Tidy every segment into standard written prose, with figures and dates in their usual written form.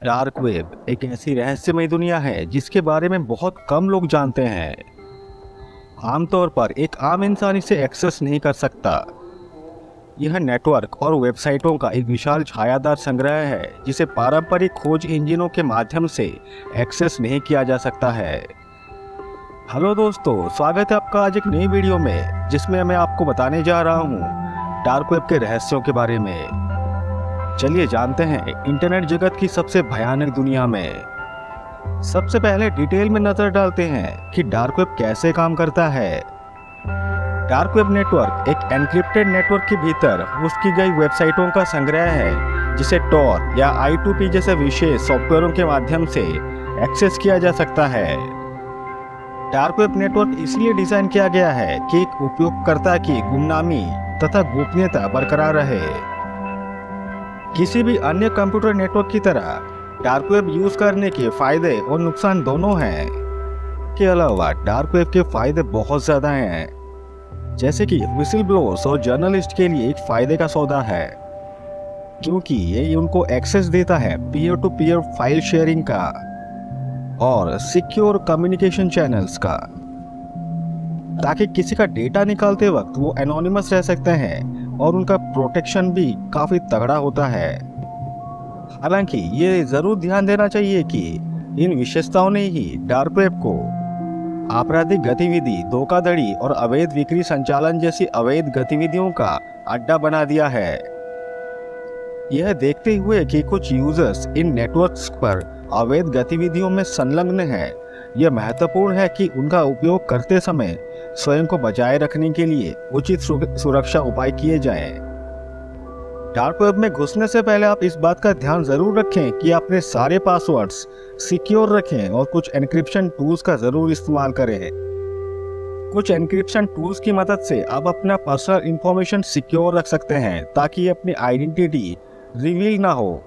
Dark web एक ऐसी रहस्यमय दुनिया है जिसके बारे में बहुत कम लोग जानते हैं। आमतौर पर एक आम इंसान इसे एक्सेस नहीं कर सकता। यह नेटवर्क और वेबसाइटों का एक विशाल छायादार संग्रह है जिसे पारंपरिक खोज इंजनों के माध्यम से एक्सेस नहीं किया जा सकता है। हेलो दोस्तों, स्वागत है आपका आज एक नई वीडियो में जिसमें मैं आपको बताने जा रहा हूँ डार्क वेब के रहस्यों के बारे में। चलिए जानते हैं इंटरनेट जगत की सबसे भयानक दुनिया में। सबसे पहले डिटेल में नजर डालते हैं कि डार्क वेब कैसे काम करता है। डार्क वेब नेटवर्क एक एन्क्रिप्टेड नेटवर्क के भीतर होस्ट की गई वेबसाइटों का संग्रह है जिसे टॉर या I2P जैसे विशेष सॉफ्टवेयरों के माध्यम से एक्सेस किया जा सकता है। डार्क वेब नेटवर्क इसलिए डिजाइन किया गया है कि एक उपयोगकर्ता की गुमनामी तथा गोपनीयता बरकरार रहे। किसी भी अन्य कंप्यूटर नेटवर्क की तरह डार्क वेब यूज करने के फायदे और नुकसान दोनों हैं। के अलावा डार्क वेब के फायदे बहुत ज्यादा हैं, जैसे कि विसिल ब्लोअर्स और जर्नलिस्ट के लिए एक फायदे का सौदा है क्योंकि ये उनको एक्सेस देता है peer to peer file sharing का और सिक्योर कम्युनिकेशन चैनल्स का, ताकि किसी का डेटा निकालते वक्त वो एनोनिमस रह सकते हैं और उनका प्रोटेक्शन भी काफी तगड़ा होता है। हालांकि ये जरूर ध्यान देना चाहिए कि इन विशेषताओं ने ही डार्क वेब को आपराधिक गतिविधि, धोखाधड़ी और अवैध बिक्री संचालन जैसी अवैध गतिविधियों का अड्डा बना दिया है। यह देखते हुए कि कुछ यूजर्स इन नेटवर्क्स पर अवैध गतिविधियों में संलग्न हैं, यह महत्वपूर्ण है कि उनका उपयोग करते समय स्वयं को बचाए रखने के लिए उचित सुरक्षा उपाय किए जाएं। डार्क वेब में घुसने से पहले आप इस बात का ध्यान जरूर रखें कि अपने सारे पासवर्ड्स सिक्योर रखें और कुछ एन्क्रिप्शन टूल्स का जरूर इस्तेमाल करें। कुछ एन्क्रिप्शन टूल्स की मदद से आप अपना पर्सनल इंफॉर्मेशन सिक्योर रख सकते हैं ताकि अपनी आइडेंटिटी रिवील ना हो।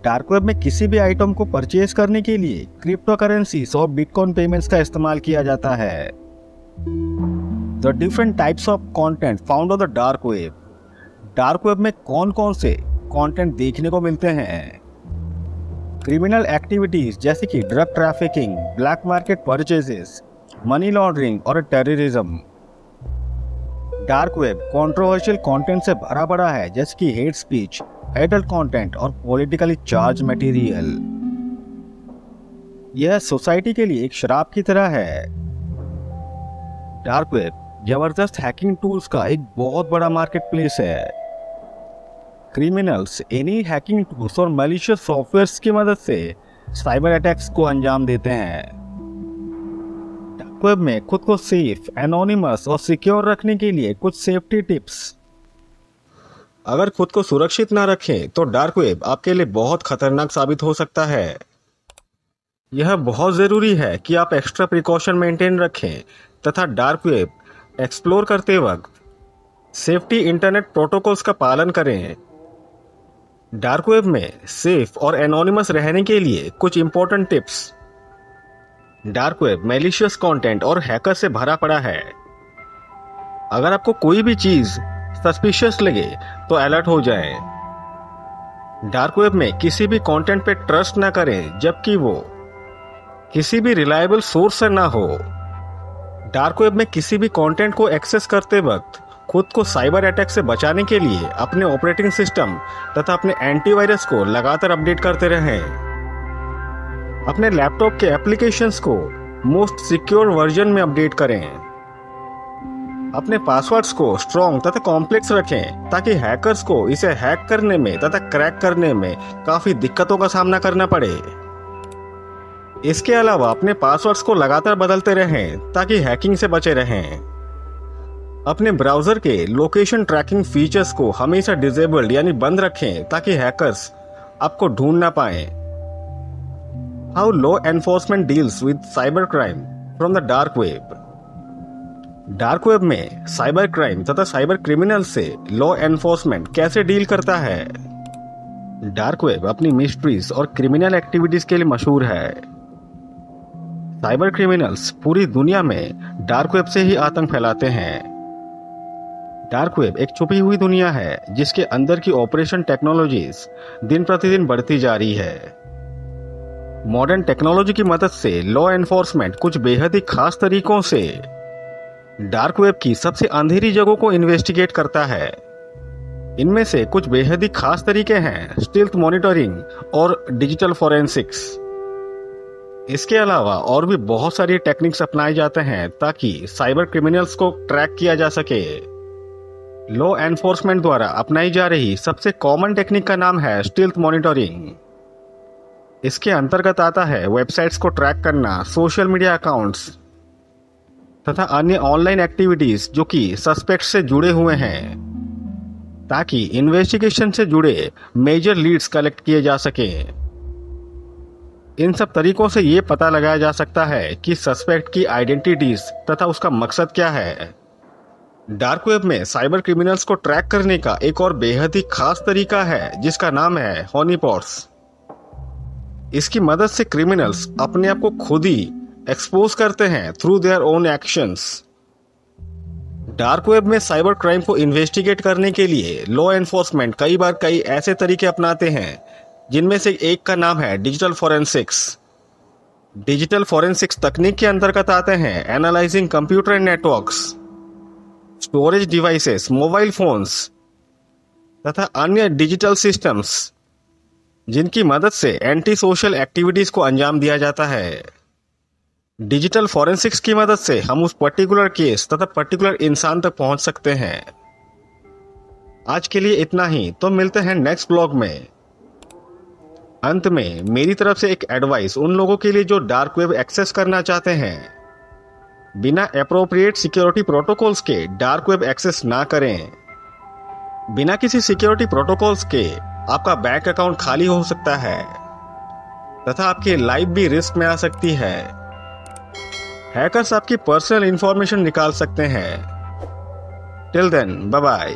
डार्क वेब में किसी भी आइटम को परचेज करने के लिए क्रिप्टो करेंसीज और बिटकॉइन पेमेंट्स का इस्तेमाल किया जाता है। The different types of content found on the dark web. Dark web में कौन कौन से कंटेंट देखने को मिलते हैं? क्रिमिनल एक्टिविटीज जैसे कि drug trafficking, black market purchases, money laundering और terrorism. Dark web controversial content से भरा पड़ा है जैसे कि हेट स्पीच, एडल्ट कंटेंट और पॉलिटिकली चार्ज मटेरियल। यह सोसाइटी के लिए एक शराब की तरह है। डार्क वेब जबरदस्त हैकिंग टूल्स का एक बहुत बड़ा मार्केट प्लेस है। क्रिमिनल्स इन्हीं हैकिंग टूल्स और मैलिशियस सॉफ्टवेयर्स की मदद से साइबर अटैक्स को अंजाम देते हैं। डार्क वेब में खुद को सेफ, एनोनिमस और सिक्योर रखने के लिए कुछ सेफ्टी टिप्स। अगर खुद को सुरक्षित ना रखें तो डार्क वेब आपके लिए बहुत खतरनाक साबित हो सकता है। यह बहुत ज़रूरी है कि आप एक्स्ट्रा प्रिकॉशन मेंटेन रखें तथा डार्क वेब एक्सप्लोर करते वक्त सेफ्टी इंटरनेट प्रोटोकॉल्स का पालन करें। डार्क वेब में सेफ और एनोनिमस रहने के लिए कुछ important tips. Dark web malicious content और हैकर से भरा पड़ा है। अगर आपको कोई भी चीज़ सस्पिशियस लगे तो अलर्ट हो जाएं। डार्क वेब में किसी भी कंटेंट पे ट्रस्ट ना करें जबकि वो किसी भी रिलायबल सोर्स से ना हो। डार्क वेब में किसी भी कंटेंट को एक्सेस करते वक्त खुद को साइबर अटैक से बचाने के लिए अपने ऑपरेटिंग सिस्टम तथा अपने एंटीवायरस को लगातार अपडेट करते रहें। अपने लैपटॉप के एप्लीकेशंस को मोस्ट सिक्योर वर्जन में अपडेट करें। अपने पासवर्ड्स को स्ट्रॉन्ग तथा कॉम्प्लेक्स रखें ताकि हैकर्स को इसे हैक करने में तथा क्रैक करने में काफी दिक्कतों का सामना करना पड़े। इसके अलावा अपने पासवर्ड्स को लगातार बदलते रहें ताकि हैकिंग से बचे रहें। अपने ब्राउजर के लोकेशन ट्रैकिंग फीचर्स को हमेशा डिसेबल्ड यानी बंद रखें ताकि हैकर्स आपको ढूंढ ना पाए। How law enforcement deals with cyber crime from the dark web. Dark web में साइबर क्राइम तथा साइबर क्रिमिनल से लॉ एनफोर्समेंट कैसे डील करता है? डार्क वेब अपनी मिस्ट्रीज और क्रिमिनल एक्टिविटीज के लिए मशहूर है। साइबर क्रिमिनल्स पूरी दुनिया में डार्क वेब से ही आतंक फैलाते हैं। डार्क वेब एक छुपी हुई दुनिया है जिसके अंदर की ऑपरेशन टेक्नोलॉजीज दिन प्रतिदिन बढ़ती जा रही है। मॉडर्न टेक्नोलॉजी की मदद से लॉ एनफोर्समेंट कुछ बेहद ही खास तरीकों से डार्क वेब की सबसे अंधेरी जगहों को इन्वेस्टिगेट करता है। इनमें से कुछ बेहद ही खास तरीके हैं स्टील्थ मॉनिटरिंग और डिजिटल फॉरेंसिक्स। इसके अलावा और भी बहुत सारी टेक्निक्स अपनाए जाते हैं ताकि साइबर क्रिमिनल्स को ट्रैक किया जा सके। लॉ एनफोर्समेंट द्वारा अपनाई जा रही सबसे कॉमन टेक्निक का नाम है स्टील्थ मॉनिटरिंग। इसके अंतर्गत आता है वेबसाइट्स को ट्रैक करना, सोशल मीडिया अकाउंट्स तथा अन्य ऑनलाइन एक्टिविटीज जो कि सस्पेक्ट से जुड़े हुए हैं, ताकि इन्वेस्टिगेशन से जुड़े मेजर लीड्स कलेक्ट किए जा सके। इन सब तरीकों से ये पता लगाया जा सकता है कि सस्पेक्ट की आइडेंटिटीज तथा उसका मकसद क्या है। डार्क वेब में साइबर क्रिमिनल्स को ट्रैक करने का एक और बेहद ही खास तरीका है जिसका नाम है हनीपॉट्स। इसकी मदद से क्रिमिनल्स अपने आप को खुद ही एक्सपोज करते हैं through their own actions. Dark web में साइबर क्राइम को इन्वेस्टिगेट करने के लिए लॉ एनफोर्समेंट कई बार कई ऐसे तरीके अपनाते हैं, जिनमें से एक का नाम है डिजिटल फॉरेंसिक्स। डिजिटल फॉरेंसिक्स तकनीक के अंतर्गत आते हैं analysing computer networks, storage devices, mobile phones तथा अन्य डिजिटल सिस्टम्स जिनकी मदद से एंटी सोशल एक्टिविटीज को अंजाम दिया जाता है। डिजिटल फॉरेंसिक्स की मदद से हम उस पर्टिकुलर केस तथा पर्टिकुलर इंसान तक पहुंच सकते हैं। आज के लिए इतना ही, तो मिलते हैं नेक्स्ट ब्लॉग में। अंत में मेरी तरफ से एक एडवाइस उन लोगों के लिए जो डार्क वेब एक्सेस करना चाहते हैं, बिना एप्रोप्रिएट सिक्योरिटी प्रोटोकॉल्स के डार्क वेब एक्सेस ना करें। बिना किसी सिक्योरिटी प्रोटोकॉल्स के आपका बैंक अकाउंट खाली हो सकता है तथा आपकी लाइफ भी रिस्क में आ सकती है। हैकर्स आपकी पर्सनल इंफॉर्मेशन निकाल सकते हैं। Till then, bye bye.